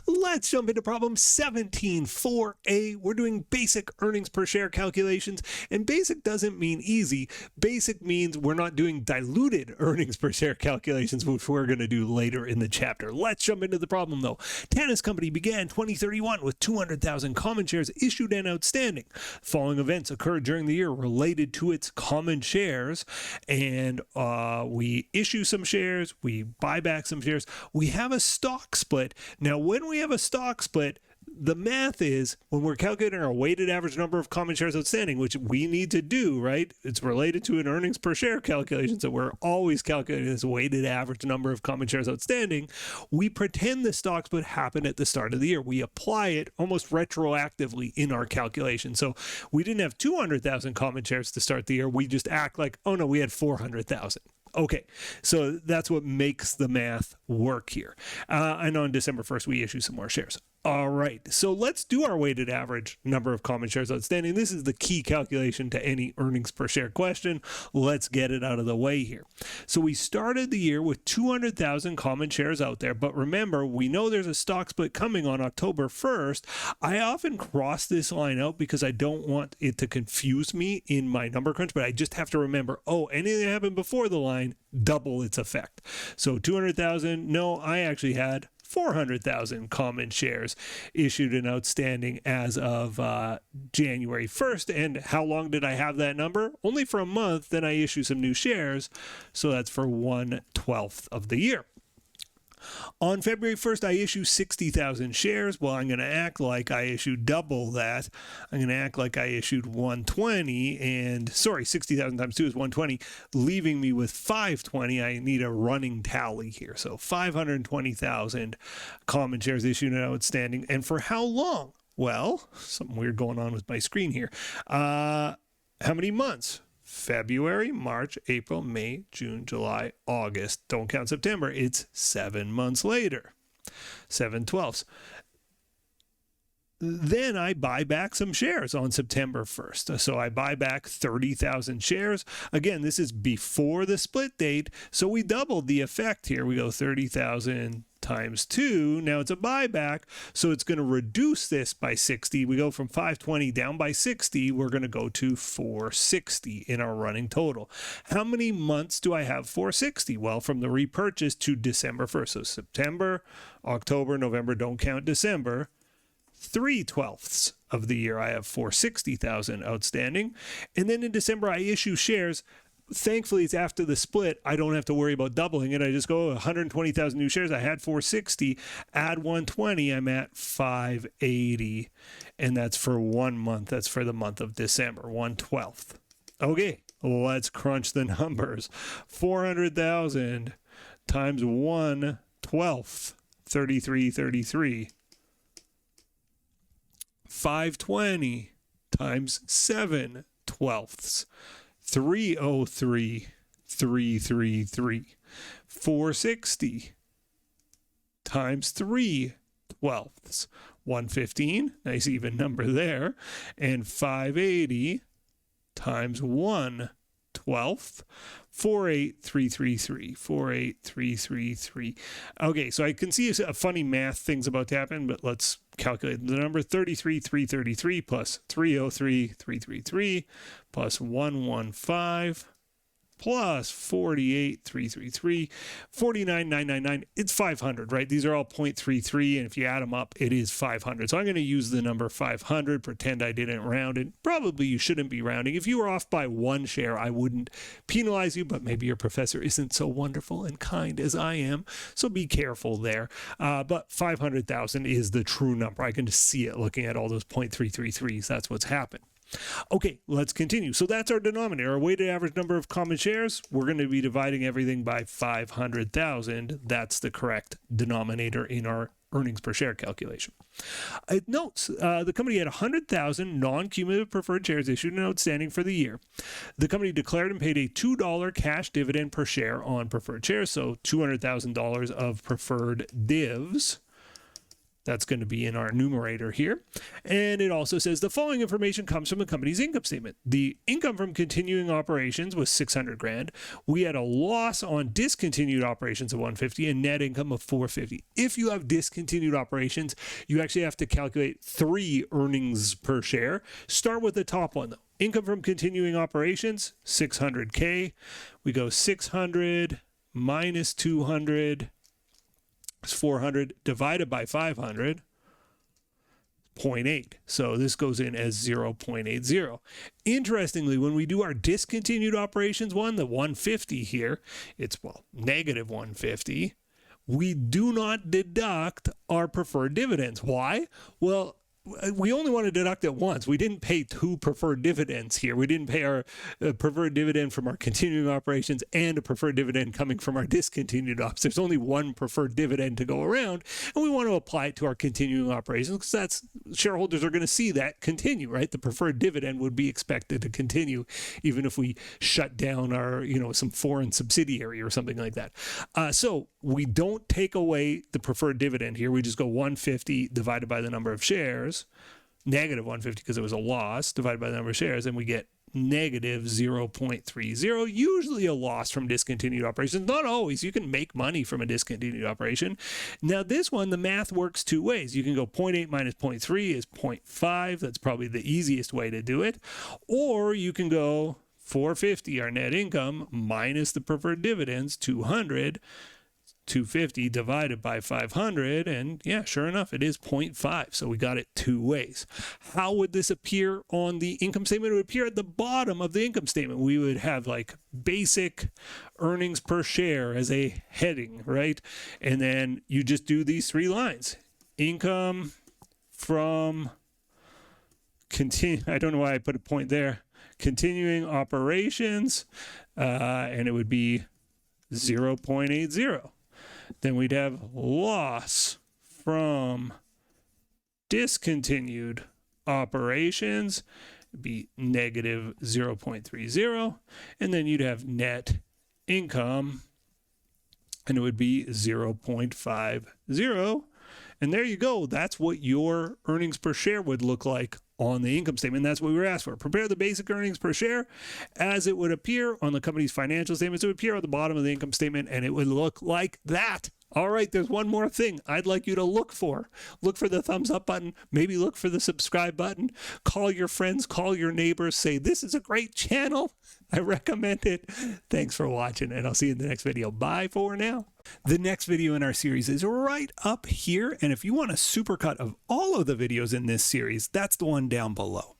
Let's jump into problem 17.4a. We're doing basic earnings per share calculations, and basic doesn't mean easy. Basic means we're not doing diluted earnings per share calculations, which we're going to do later in the chapter. Let's jump into the problem, though. Tannis Company began 2031 with 200,000 common shares issued and outstanding. Following events occurred during the year related to its common shares, and we issue some shares, we buy back some shares. We have a stock split. Now, when we have a stock split, the math is when we're calculating our weighted average number of common shares outstanding, which we need to do, right? It's related to an earnings per share calculation, so we're always calculating this weighted average number of common shares outstanding. We pretend the stock split happened at the start of the year. We apply it almost retroactively in our calculation. So we didn't have 200,000 common shares to start the year. We just act like, oh no, we had 400,000. Okay, so that's what makes the math work here. And on December 1st, we issue some more shares. All right, so let's do our weighted average number of common shares outstanding. This is the key calculation to any earnings per share question. Let's get it out of the way here. So we started the year with 200,000 common shares out there, but remember, we know there's a stock split coming on October 1st. I often cross this line out because I don't want it to confuse me in my number crunch, but I just have to remember, oh, anything that happened before the line, double its effect. So 200,000, no, I actually had 400,000 common shares issued and outstanding as of January 1st. And how long did I have that number? Only for a month. Then I issue some new shares. So that's for 1/12 of the year. On February 1st, I issue 60,000 shares. Well, I'm going to act like I issued double that. I'm going to act like I issued 120, and 60,000 times 2 is 120, leaving me with 520. I need a running tally here. So 520,000 common shares issued and outstanding. And for how long? Well, something weird going on with my screen here. How many months? February, March, April, May, June, July, August. Don't count September. It's 7 months later. 7/12. Then I buy back some shares on September 1st. So I buy back 30,000 shares. Again, this is before the split date. So we doubled the effect here. We go 30,000 times 2. Now it's a buyback, so it's going to reduce this by 60. We go from 520 down by 60. We're going to go to 460 in our running total. How many months do I have 460? Well, from the repurchase to December 1st. So September, October, November, don't count December. 3/12 of the year I have 460,000 outstanding. And then in December I issue shares. Thankfully, it's after the split. I don't have to worry about doubling it. I just go 120,000 new shares. I had 460. Add 120, I'm at 580. And that's for 1 month. That's for the month of December, 1/12. Okay, let's crunch the numbers. 400,000 times 1/12, 3333. 520 times 7/12. 303,333. 460 times 3/12. 115, nice even number there. And 580 times 1/12. 48333. 48333. Okay, so I can see a funny math thing's about to happen, but let's calculate the number. 33,333 plus 303,333 plus 115 plus 48,333, 49,999. It's 500, right? These are all 0.33, and if you add them up, it is 500. So I'm going to use the number 500, pretend I didn't round it. Probably you shouldn't be rounding. If you were off by 1 share, I wouldn't penalize you, but maybe your professor isn't so wonderful and kind as I am, so be careful there. But 500,000 is the true number. I can just see it looking at all those 0.333s. That's what's happened. Okay, let's continue. So that's our denominator, our weighted average number of common shares. We're going to be dividing everything by 500,000. That's the correct denominator in our earnings per share calculation. It notes the company had 100,000 non-cumulative preferred shares issued and outstanding for the year. The company declared and paid a $2 cash dividend per share on preferred shares, so $200,000 of preferred divs. That's going to be in our numerator here. And it also says the following information comes from the company's income statement. The income from continuing operations was 600 grand. We had a loss on discontinued operations of 150 and net income of 450. If you have discontinued operations, you actually have to calculate 3 earnings per share. Start with the top one though. Income from continuing operations, 600K. We go 600 minus 200 is 400 divided by 500, 0.8. So this goes in as 0.80. Interestingly, when we do our discontinued operations one, the 150 here, it's, well, negative 150. We do not deduct our preferred dividends. Why? Well, we only want to deduct it once. We didn't pay 2 preferred dividends here. We didn't pay our preferred dividend from our continuing operations and a preferred dividend coming from our discontinued ops. There's only 1 preferred dividend to go around, and we want to apply it to our continuing operations because that's, shareholders are going to see that continue, right? The preferred dividend would be expected to continue even if we shut down our, some foreign subsidiary or something like that. So we don't take away the preferred dividend here. We just go 150 divided by the number of shares, negative 150 because it was a loss, divided by the number of shares, and we get negative 0.30, usually a loss from discontinued operations. Not always. You can make money from a discontinued operation. Now this one, the math works 2 ways. You can go 0.8 minus 0.3 is 0.5. That's probably the easiest way to do it. Or you can go 450, our net income, minus the preferred dividends, 250 divided by 500, and yeah, sure enough, it is 0.5. So we got it 2 ways. How would this appear on the income statement? It would appear at the bottom of the income statement. We would have like basic earnings per share as a heading, right? And then you just do these 3 lines. Income from I don't know why I put a point there. Continuing operations, and it would be 0.80. Then we'd have loss from discontinued operations, it'd be negative 0.30. And then you'd have net income, and it would be 0.50. And there you go. That's what your earnings per share would look like on the income statement. That's what we were asked for. Prepare the basic earnings per share as it would appear on the company's financial statements. It would appear at the bottom of the income statement, and it would look like that. All right, there's one more thing I'd like you to look for. Look for the thumbs up button. Maybe look for the subscribe button. Call your friends, call your neighbors. Say, this is a great channel. I recommend it. Thanks for watching, and I'll see you in the next video. Bye for now. The next video in our series is right up here, and if you want a supercut of all of the videos in this series, that's the one down below.